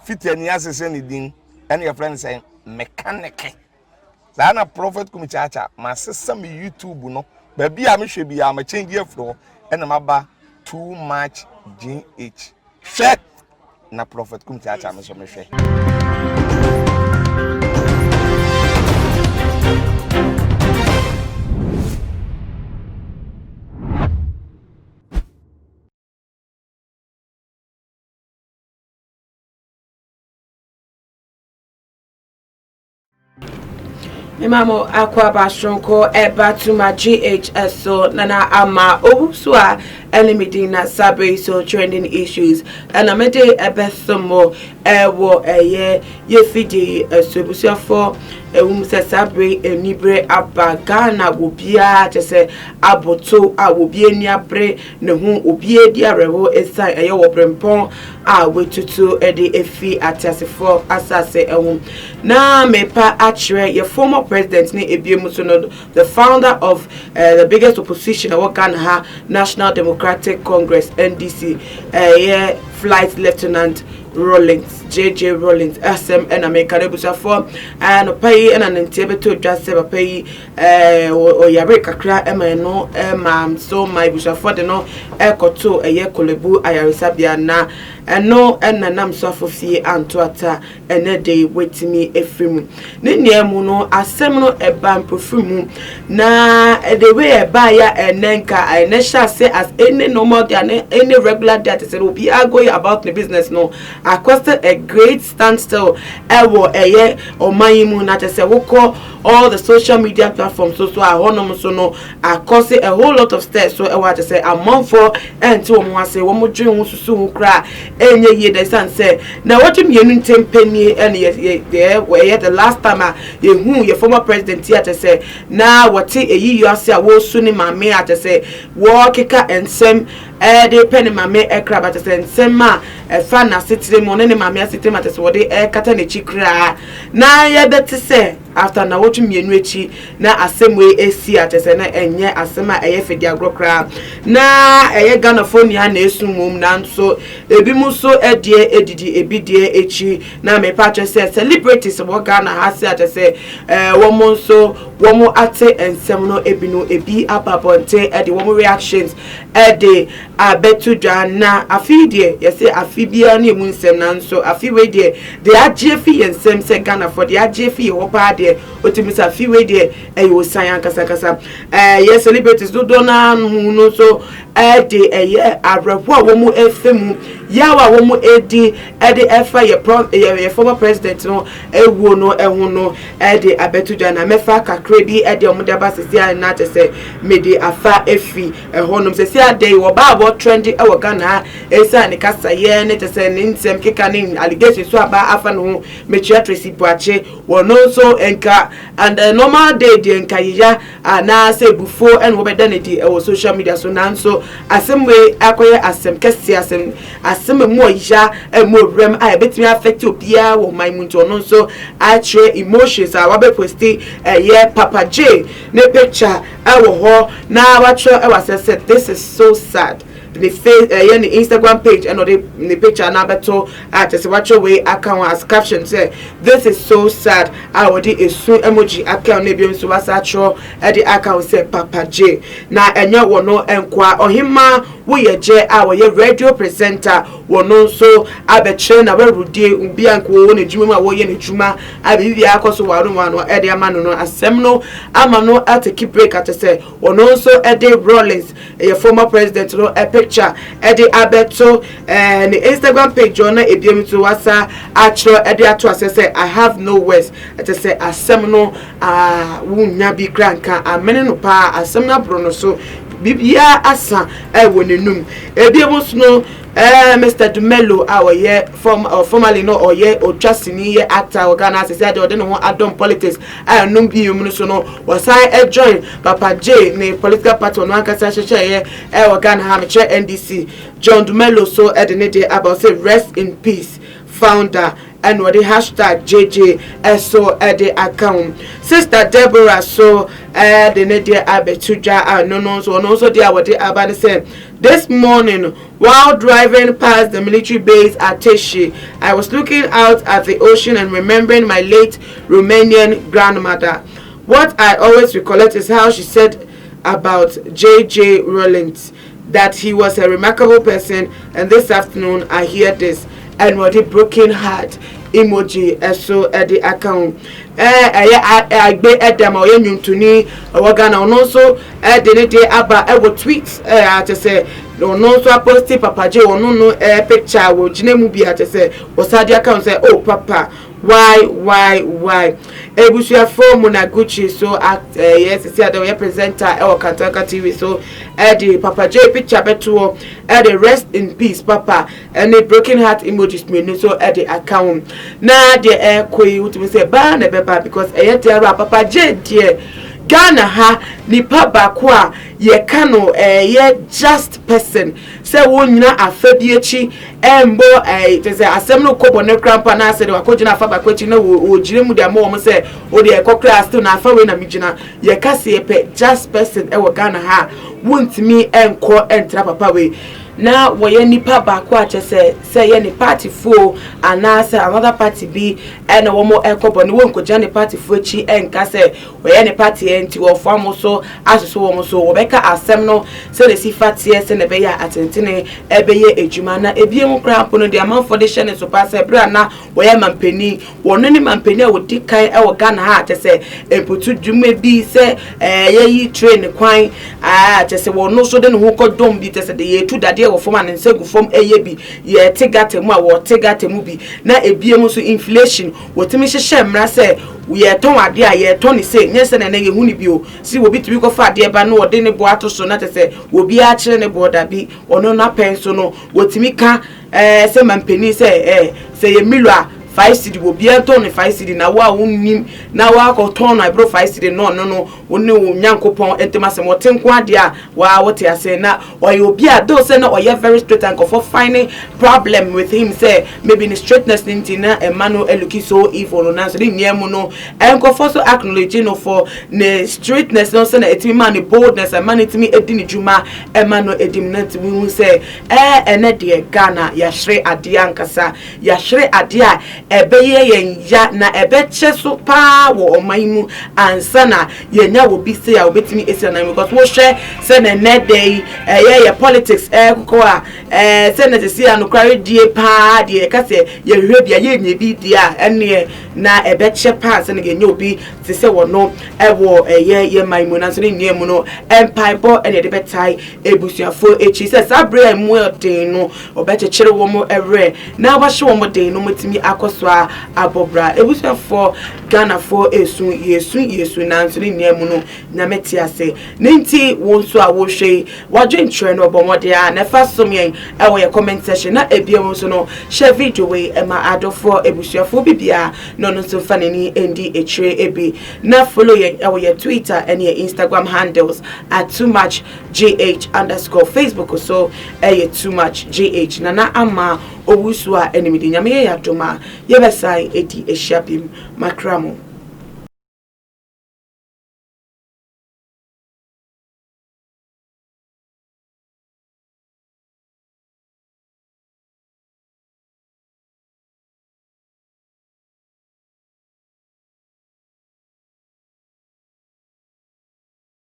fiti ani asese ne din and your friend say mechanic na prophet kumichacha ma sesa me YouTube no ba bia me hwe bia ma change afro and maba too much GH hwe na prophet kumichacha me so me hwe Mimamo akwa bashonko eba tuma GHS so nana ama obuswa elimidina sabe so trending issues and amede ebesomo ewo eye yefidi esobusafo ewumse sabe enibre abagana obia tese aboto awobie ni abre ne hu obie di arewo esa eye wo brempon a wetutu ede efi atasefo asase ehum na mepa achre ye former president ni Ebiemusono, the founder of the biggest opposition of Ghana National Democratic Congress NDC, Flight Lieutenant Rollins, JJ Rollins, SM and American Ebusafo, and pay and an intebeto just pay or Yareka cra emano so my Busafo de no echo to a ye colebu ayasabiana and no and nam sofofi and tuata and a day wait me a frimu. Ninia muno a seminal a bam perfume na the way a buyer and nenka I never say as any normal than any regular that is will be going about the business no. I costed a great standstill ewo eye or my moon that I say all the social media platforms so I honor so no I cost a whole lot of steps so I want to say a month for and two more say one more dream so soon cry any year the son say now what you mean 10 penny and there where the last time you who your former president here to say now what a year you say I will soon in my me to say war kicker and some de penny my me aircraft at the same ma a fan as sitting morning my me sitting at the what they air catan chikra now yeah that to say after now what you mean which na asem we esi at say na enye asema eye dia grokra na eye Ghana phone ya na esumum na so ebi mu so edie edidi ebi die echi na me pa say celebrities wo Ghana ha say say womo so womo ate ensem no ebi no ebi ababonte ede womo reactions ede abetu dwana afidie yese afibia na emu nsem na so afiwe die de agyefi ensem say Ghana for de agyefi wo pa de otimisa fiwe de eyo san kasa yes celebrities do na no so de arrepo a wo mu efemu yawa wo mu edi efa ye former president no ewo no ehun no de abetuja na mefa kakre bi omude abasisi na te se mede afa efi ehonum se sia dey wo ba bo trendy e wo Ghana esa ne kasa ye ne te se ne nsem keka ne allegation so aba afa no mechiatrisi buache wo no so enka and normal day de enka ya na se before and wo be done di e social media so na so asem we akoye asem kese asem mu ya mo rem a betimi affect obia wo maimuntu no so atre emotions a wa be posti ye Papa J ne picture wo ho na wa tro e was said this is so sad the face the Instagram page and the picture na beto at se watch way account as caption say this is so sad I would esu emoji account na bi so wasa tro the account say Papa J na enye wo no enkwa ohima wo ye je a wo ye radio presenter wo no so abetre na we rudie ubi anko wo ne dwuma ma wo ye ne dwuma abibi akoso waru no de amano no asem no amano at keep break at say wo no so Eddie Rollins a former president no picture Eddie Abeto and the Instagram page on ebiem to wasa atro Eddie ato say I have no words at say asem no wunya bi kranka amene no pa asem na bro no so bibia asa wonenum ebiem no Mr. Dumelo our year formerly no or ye or trustini ye actor Ghana said they don't want adon politics I no bi you so no was I join Papa J ne political party on one kasa share Ghana ha NDC John Dumelo so edinede about say rest in peace founder and what the hashtag JJ so at the account. Sister Deborah so the Nadia Abetuja and no so also there what the Abani said. This morning, while driving past the military base at Teshi, I was looking out at the ocean and remembering my late Romanian grandmother. What I always recollect is how she said about J.J. Rollins, that he was a remarkable person, and this afternoon I hear this, and what a broken heart emoji so at the account. I be at them or you to me or Ghana and also the day about I will tweet to say no so post Papa J or no picture will Jinemu be to say was the account say oh Papa why Ebusia for Munaguchi so act yes it's the presenter or Kantaka TV so the Papa J picture beto the rest in peace Papa and the broken heart emojis me so at the account na the air koi would say ban because Papa J dear Ghana ha nipa bakwa ye kano ye just person se wonyina afabiechi embo te se asem no kobo ne krampa na se de wakogina afabakwachi na wo jire mu de ma wo se o de ekokra still na afawe na mijina ye kase ye pe just person e wo Ghana ha wontimi enko entra papa we na woye nipa bakwa che se ye ni party fo anasa another party bi ene wo mo ekobo ni won koja ni party fo chi enka se woye ni party enti wo fo mo so asuso wo mo so wo beka asem no se le sifatie se ne be ya atentene ebe ye ejuma na ebie mu kra no de amanfo de hye ne so pa se bra na woye mampani wono ni mampani a wodi kan e wo Ghana ha che se emputu dwuma bi se ye yi train kwan che se wono so de ne ho kodom bi che se de ye tu dade wo fom an nsegu fom eye bi ye tegatemu a wo tegatemu bi na ebie mu so inflation wotimi hyehye mra se ye ton ade a ye ton ni se nyese na ye huni bi o si wo bi tibi ko fa ade ba no ode ne bo ato so na te se wo bi a kire ne bo da bi ono na penso no wotimi ka se mampeni se se ye milu a 5 cedi wo bia ton ne 5 cedi na wa wonnim na wa ko ton na bro 5 cedi no woni wo nyankopon entemasem wotenko ade a wa wote ase na oye obi a do say na oye very straight and for finding problem with him say maybe in straightness ntina Emmanuel eluki so evil na so niemu no enko for so acknowledge no for ne straightness no say na etimi man ne boldness and man etimi edi ne juma Emmanuel edim na timi say ene de Ghana ya hre ade ankasa ya hre ade a ebeye yenya na ebeche so pa wo omaimu ansana yenya wo bi se ya obetimi esi na because wo hwe se na nedey ye politics ko a se na se ya no kware die pa die ka se ye hwe bia ye nya bi dia ene na ebeche pa se na yenya obi se se wo no ewo ye maimu na so ne niemu no empire bo ene de betai ebusuafo echi se sabre mu den no obeche kire wo mo ewre na wa hwe wo mo den no motimi akos abobra ebusa for Ghana for yesu na nsuri niemu no na metiase nenti wonso a wo hwe wadwen tre no obomode a na fa somyen e wo ye comment section na ebie wonso no share video we e ma adofo ebusuafo bibia no no so fanani endi etre ebi na follow ye e wo ye Twitter and ye Instagram handles at toommuchgh_ Facebook so too much gh na ama owusu a enimidi nyame ye yadoma yebesai edi eshiapim makramo